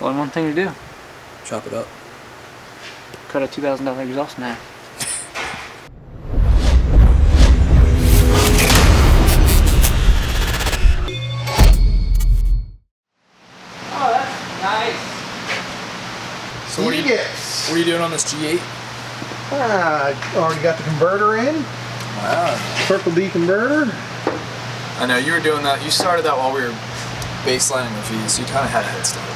Only one thing to do. Chop it up. Cut a $2,000 exhaust in half. Oh, that's nice. So what are you doing on this G8? I already got the converter in. Wow. Circle D converter. I know you were doing that. You started that while we were baselining the V's, so you kind of had a head start.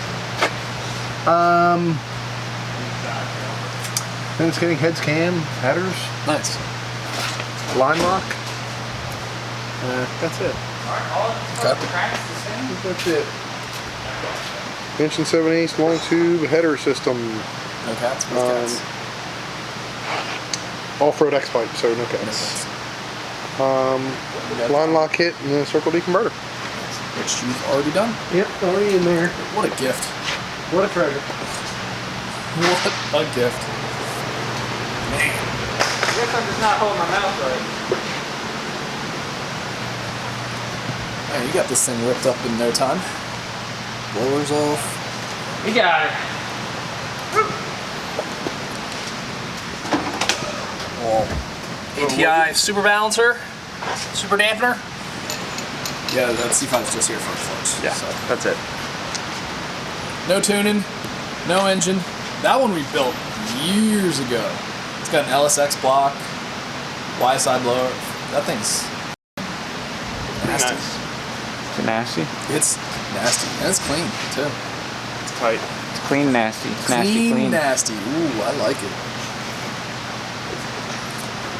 Then it's getting heads, cam, headers, Nice. line lock. That's it. Okay. That's it. Inch and 7/8 long tube header system. No cats? With cats? Off-road X pipe, so no cats. Line lock kit and then a Circle D converter. Which you've already done? Yep, already in there. What a gift. What a treasure. What a gift. Man. I guess I'm just not holding my mouth right. Man, you got this thing whipped up in no time. Blowers off. We got it. Wall. ATI super balancer, super dampener. Yeah, that C5 is just here for parts. Yeah, so. that's it. No tuning, no engine. That one we built years ago. It's got an LSX block, Y side blower. That thing's nasty. Nice. Is it nasty? It's nasty, and it's clean too. It's tight. It's clean, nasty. It's nasty, clean. Nasty. Ooh, I like it.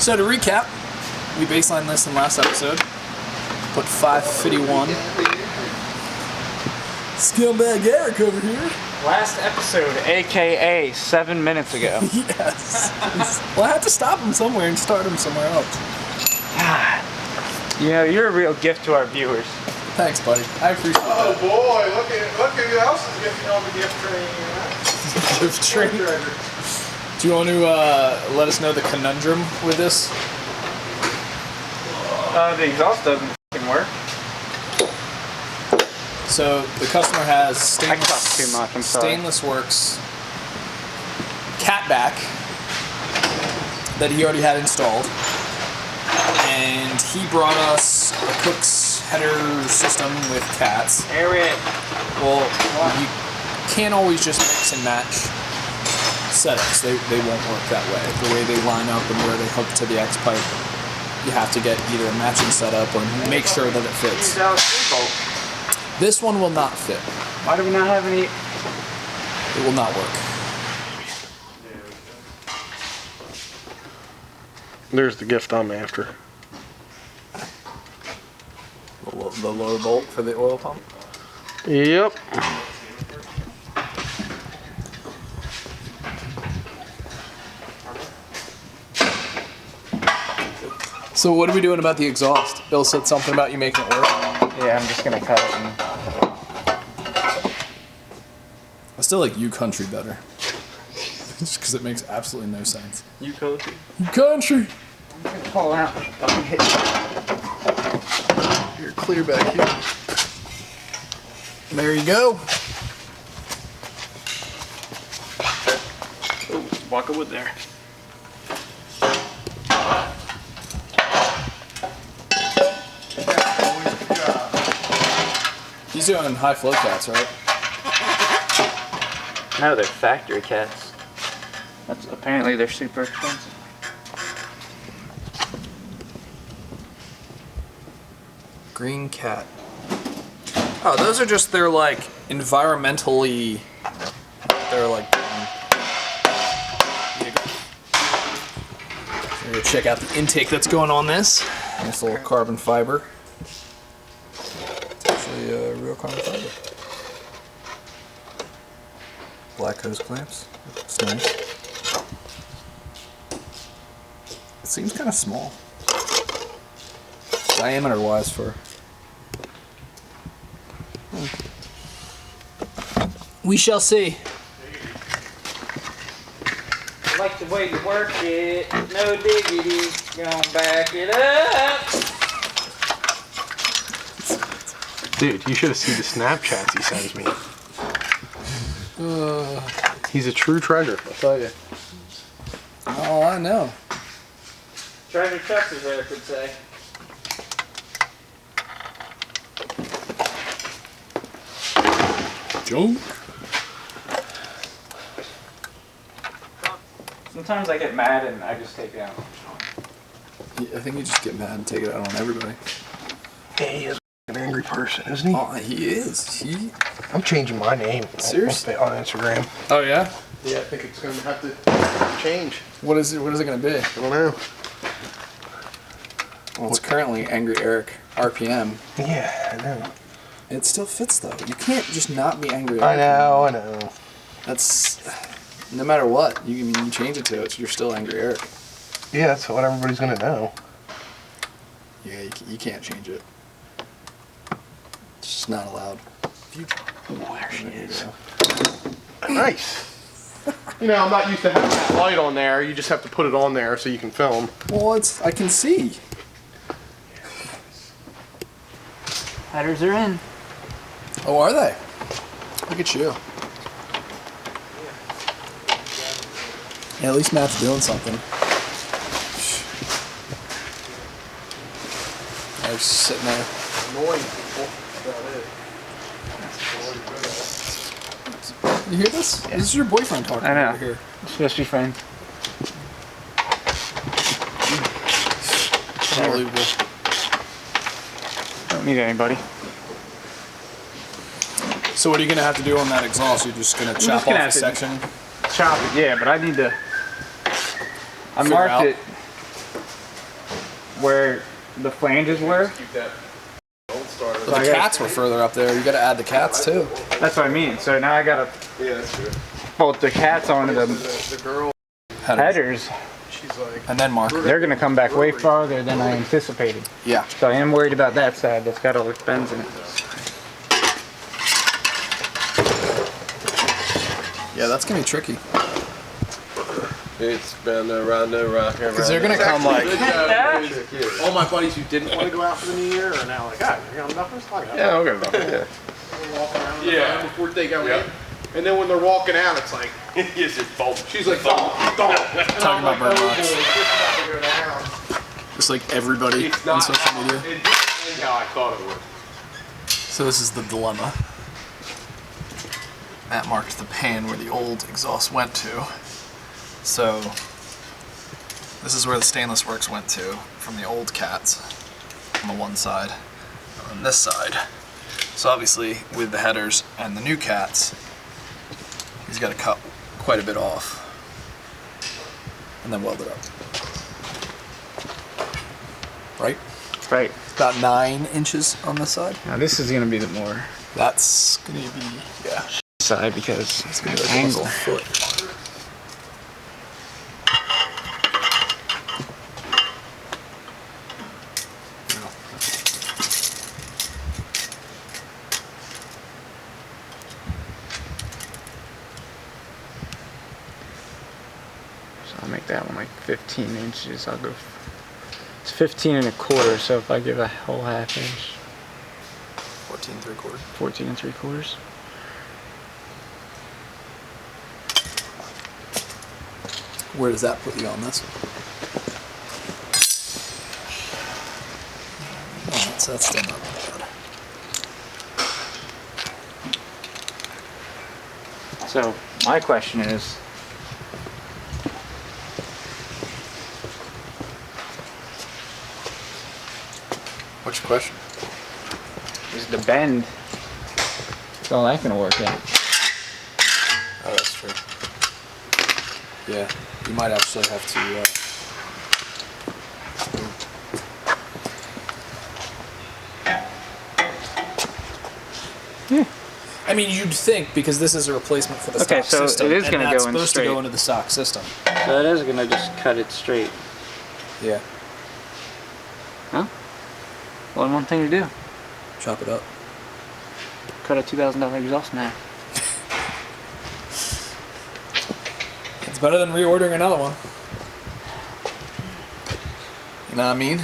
So to recap, we baselined this in last episode. Put 551. Scumbag Eric over here. Last episode, aka 7 minutes ago. Yes. Well, I had to stop him somewhere and start him somewhere else. God. You know, you're a real gift to our viewers. Thanks, buddy. I appreciate that. Oh boy, look at who else is getting on the gift train. Gift train. Do you want to let us know the conundrum with this? The exhaust doesn't f***ing work. So the customer has I talk too much, I'm sorry. Stainless Works catback that he already had installed, and he brought us a Cook's header system with cats. Eric. Well, you can't always just mix and match setups. They won't work that way. The way they line up and where they hook to the X pipe, you have to get either a matching setup or make sure that it fits. This one will not fit. Why do we not have any? It will not work. There's the gift I'm after. The lower bolt for the oil pump? Yep. So what are we doing about the exhaust? Bill said something about you making it work. Yeah, I'm just gonna cut it. And... I still like U Country better. Just because it makes absolutely no sense. You country. U Country! I'm gonna pull out. Don't hit. You're clear back here. There you go. Oh, block of wood there. He's doing high flow cats, right? No, they're factory cats. That's apparently they're super expensive. Green cat. Oh, those are just their like environmentally. They're like. We're gonna check out the intake that's going on this. Nice little carbon fiber. It's actually a real carbon fiber. Black hose clamps. It's nice. It seems kind of small. Diameter wise for. We shall see. I like the way you work it. No diggity. Gonna back it up. Dude, you should have seen the Snapchats he sends me. He's a true treasure, I'll tell you. Oh, I know. Treasure chest, as Eric would say. Joke. Sometimes I get mad and I just take it out. I think you just get mad and take it out on everybody. Yeah, he is an angry person, isn't he? Oh, he is. I'm changing my name. Seriously? On Instagram. Oh yeah. Yeah, I think it's going to have to change. What is it? What is it going to be? I don't know. Well, it's currently Angry Eric RPM. Yeah, I know. It still fits though. You can't just not be Angry I Eric. know, I know. That's no matter what. You can change it to it. So you're still Angry Eric. Yeah, that's what everybody's going to know. Yeah, you can't change it. It's just not allowed. Oh, there she is. Nice. You know, I'm not used to having that light on there. You just have to put it on there so you can film. Well, I can see. Headers are in. Oh, are they? Look at you. Yeah, at least Matt's doing something. I was sitting there. Annoying people. That's it. You hear this? Yeah. This is your boyfriend talking I know. over here. Supposed to be friends. Unbelievable. Don't need anybody. So what are you going to have to do on that exhaust? You're just going to chop off a section? Chop it, yeah, but I need to... I Figure marked out. it where the flanges were. But the cats were further up there. You got to add the cats too. That's what I mean. So now I gotta bolt the cats onto The girl, headers. she's like, And then mark. They're gonna come back way farther than I anticipated. Yeah. So I am worried about that side that's got all its bends in it. Yeah, that's going to be tricky. It's been around the rock. Because they're going to come like... all my buddies who didn't want to go out for the new year are now like, ah, you're going nothing? Like, Yeah, I'll go. Yeah. walking around the phone before they go in. And then when they're walking out, it's like, Yes, it's bold. she's like, dog. Talking about bird box. Just about to go down. Just like everybody It's on not social media. It didn't end how I thought it would. So this is the dilemma. That marked the pan where the old exhaust went to. So this is where the stainless works went to from the old cats on the one side. On this side. So obviously with the headers and the new cats, he's got to cut quite a bit off and then weld it up. Right? Right. About 9 inches on this side. Now this is gonna be the more That's gonna be, yeah. side because It's gonna be like angle. almost a foot. So I'll make that one like 15 inches. I'll go. It's 15 and a quarter. So if I give a whole half inch, 14 3/4. 14 and 3/4. Where does that put you on this? Oh, that's still not bad. So my question is, What's your question? is the bend? Is all that gonna work out? Oh, that's true. Yeah, you might actually have to. I mean, you'd think because this is a replacement for the Okay, stock so system. it is and gonna that's go in supposed straight. to go into the stock system. So it is gonna just cut it straight. Yeah, Huh? Well, one thing to do. chop it up. Cut a $2,000 exhaust in half. It's better than reordering another one. You know what I mean?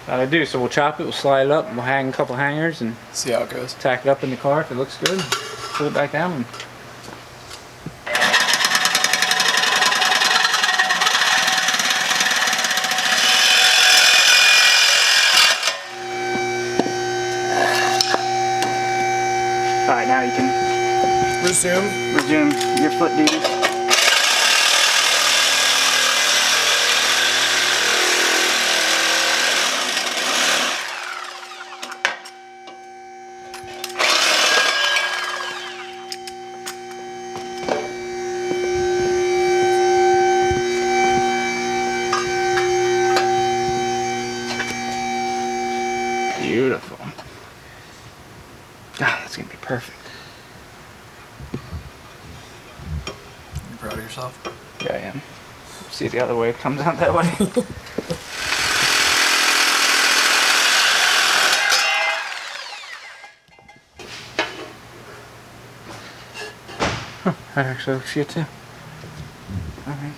How to do. So we'll chop it, we'll slide it up, we'll hang a couple hangers and See how it goes. tack it up in the car if it looks good. Put it back down. And alright, now you can resume your foot duties. Beautiful. God, that's gonna be perfect. You proud of yourself? Yeah, I am. See the other way, it comes out that way. Huh, that actually looks good too. Alright.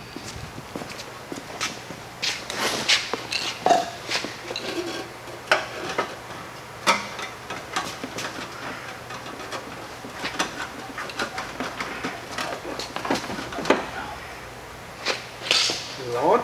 On.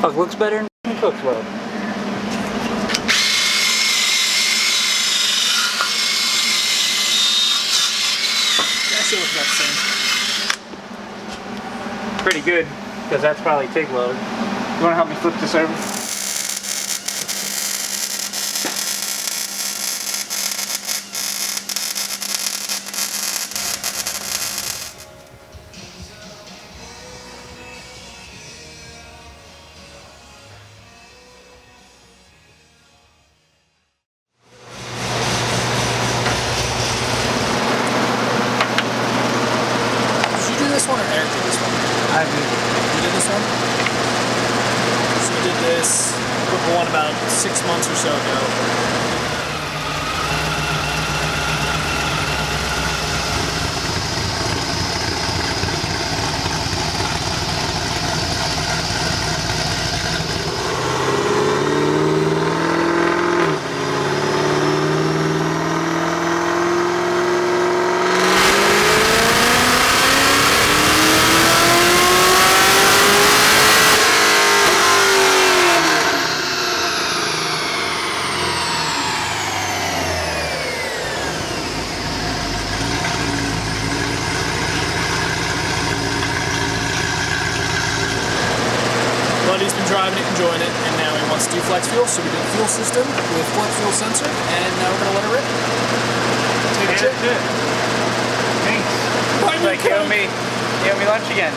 Fuck, looks better and cooks well. Actually looks about the same. Pretty good, because that's probably TIG welded. You want to help me flip this over? Did you do this one or Eric did this one? I do. You did this one? So you did this Whipple one about 6 months or so ago. Buddy's been driving it, enjoying it, and now he wants to do flex fuel, so we did a fuel system with flex fuel sensor, and now we're gonna let it rip. Take a chip. Thanks. Why Like you owe me lunch again.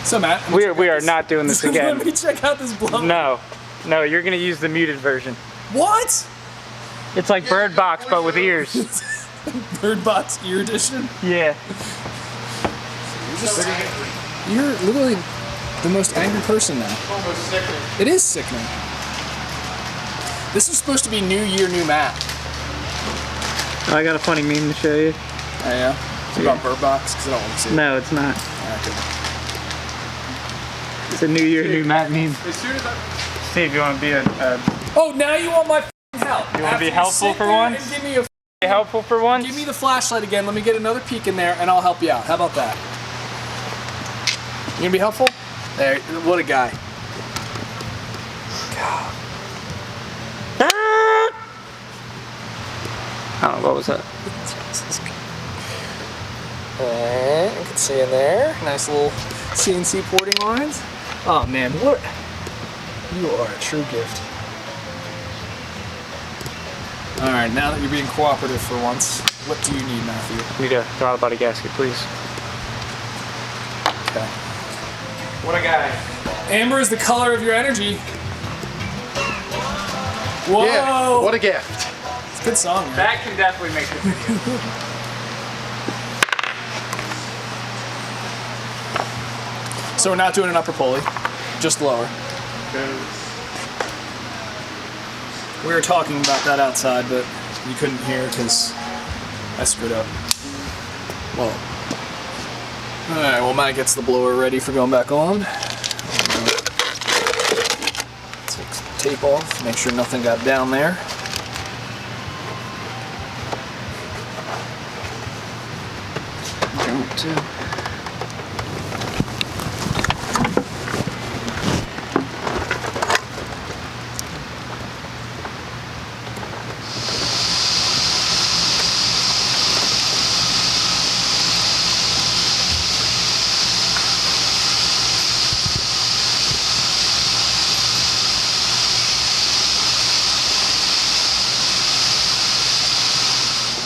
So Matt, We are not doing this again. Let me check out this blow. No, you're gonna use the muted version. What? It's like Bird Box, but with ears. Bird Box Ear Edition. Yeah. You're literally the most angry person now. Almost sickening. It is sickening. This is supposed to be New Year, New Matt. I got a funny meme to show you. Oh yeah? It's about Bird Box, because I don't want to see it. No, it's not. Okay. It's a New Year, New Matt meme. As soon as I... Steve, you want to be a Oh, now you want my f***ing help. You wanna After be helpful sit for there once? and give me a helpful for once? Give me the flashlight again. Let me get another peek in there, and I'll help you out. How about that? You gonna be helpful? There. What a guy. God. Oh, what was that? And you can see in there, nice little CNC porting lines. Oh man, what? You are a true gift. All right, now that you're being cooperative for once, what do you need, Matthew? Need a throttle body gasket, please. Okay. What a guy. Amber is the color of your energy. Whoa! Yeah, what a gift. It's a good song, man. That can definitely make the video. So we're not doing an upper pulley, just lower. We were talking about that outside, but you couldn't hear because I screwed up. Well, all right. Well, Matt gets the blower ready for going back on. Take some tape off. Make sure nothing got down there.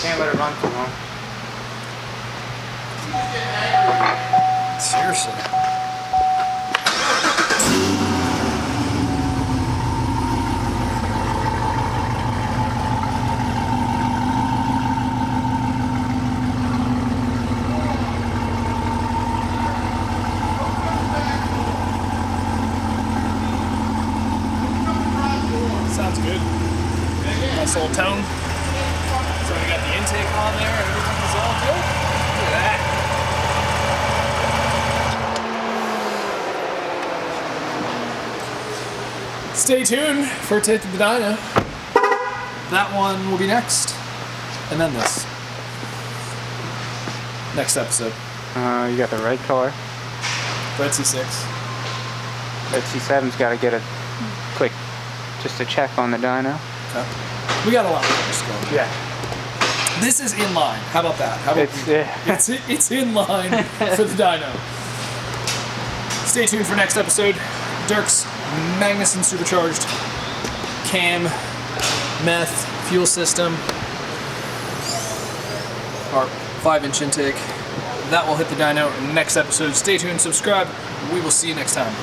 Can't let it run too long. Seriously. Sounds good. Nice little tone. So we got the intake on there, everything is all good. Look at that. Stay tuned for Take the Dyno. That one will be next. And then this. Next episode. You got the red color. Red C6. Red C7's got to get a quick, just a check on the dyno. Okay. We got a lot of things going. Yeah. This is in line. How about that? How about it's in line for the dyno. Stay tuned for next episode. Dirk's Magnuson Supercharged cam, meth, fuel system, our 5-inch intake. That will hit the dyno next episode. Stay tuned, subscribe. We will see you next time.